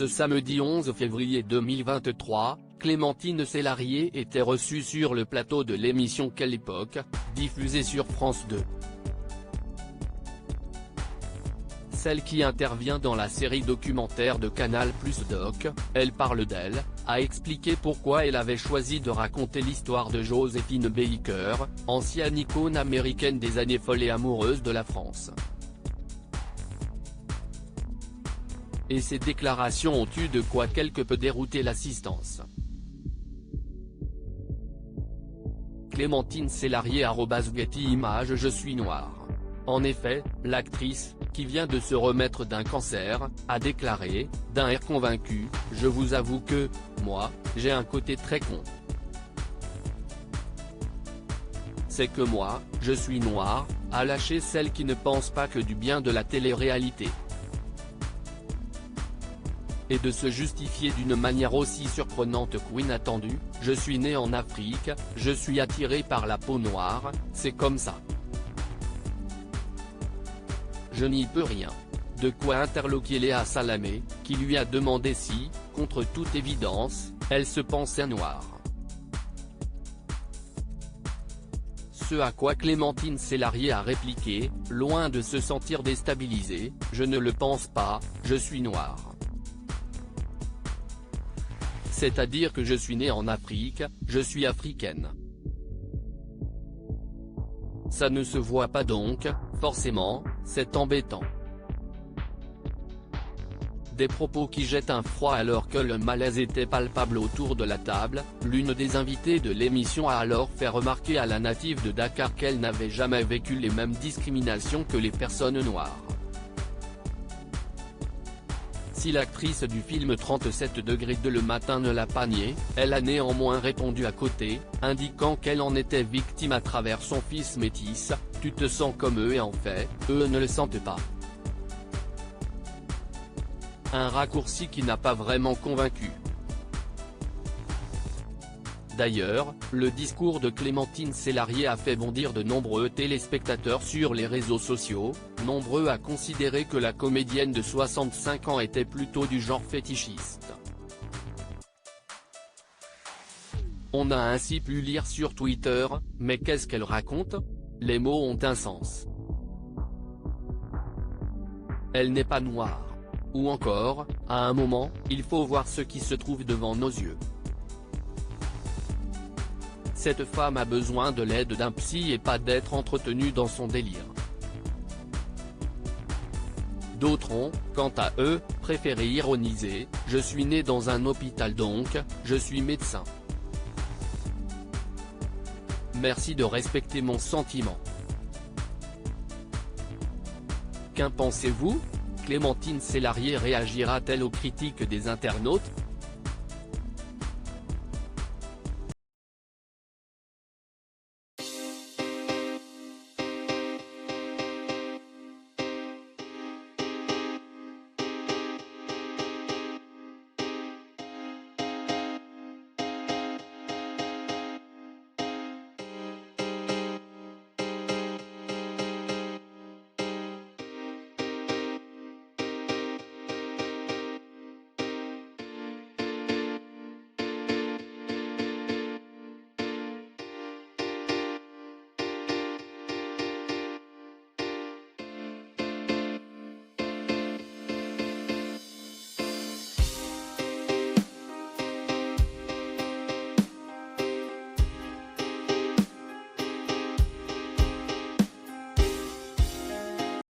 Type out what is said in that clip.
Ce samedi 11 février 2023, Clémentine Célarié était reçue sur le plateau de l'émission Quelle époque, diffusée sur France 2. Celle qui intervient dans la série documentaire de Canal+ Doc, Elle parle d'elle, a expliqué pourquoi elle avait choisi de raconter l'histoire de Joséphine Baker, ancienne icône américaine des années folles et amoureuses de la France. Et ces déclarations ont eu de quoi quelque peu dérouter l'assistance. Clémentine Célarié @Getty Images. Je suis noire. En effet, l'actrice, qui vient de se remettre d'un cancer, a déclaré, d'un air convaincu, « Je vous avoue que, moi, j'ai un côté très con. C'est que moi, je suis noire », a lâché celle qui ne pense pas que du bien de la télé-réalité. Et de se justifier d'une manière aussi surprenante qu'inattendue, « Je suis née en Afrique, je suis attirée par la peau noire, c'est comme ça. Je n'y peux rien ». De quoi interloquer Léa Salamé, qui lui a demandé si, contre toute évidence, elle se pensait noire. Ce à quoi Clémentine Célarié a répliqué, loin de se sentir déstabilisée, « Je ne le pense pas, je suis noire. C'est-à-dire que je suis née en Afrique, je suis africaine. Ça ne se voit pas donc, forcément, c'est embêtant ». Des propos qui jettent un froid alors que le malaise était palpable autour de la table. L'une des invitées de l'émission a alors fait remarquer à la native de Dakar qu'elle n'avait jamais vécu les mêmes discriminations que les personnes noires. Si l'actrice du film 37 degrés de Le Matin ne l'a pas nié, elle a néanmoins répondu à côté, indiquant qu'elle en était victime à travers son fils métis, « Tu te sens comme eux et en fait, eux ne le sentent pas ». Un raccourci qui n'a pas vraiment convaincu. D'ailleurs, le discours de Clémentine Célarié a fait bondir de nombreux téléspectateurs sur les réseaux sociaux, nombreux à considérer que la comédienne de 65 ans était plutôt du genre fétichiste. On a ainsi pu lire sur Twitter, « Mais qu'est-ce qu'elle raconte ? Les mots ont un sens. Elle n'est pas noire. » Ou encore, à un moment, il faut voir ce qui se trouve devant nos yeux. Cette femme a besoin de l'aide d'un psy et pas d'être entretenue dans son délire. D'autres ont, quant à eux, préféré ironiser, « Je suis né dans un hôpital donc, je suis médecin. Merci de respecter mon sentiment. » Qu'en pensez-vous ? Clémentine Célarié réagira-t-elle aux critiques des internautes ?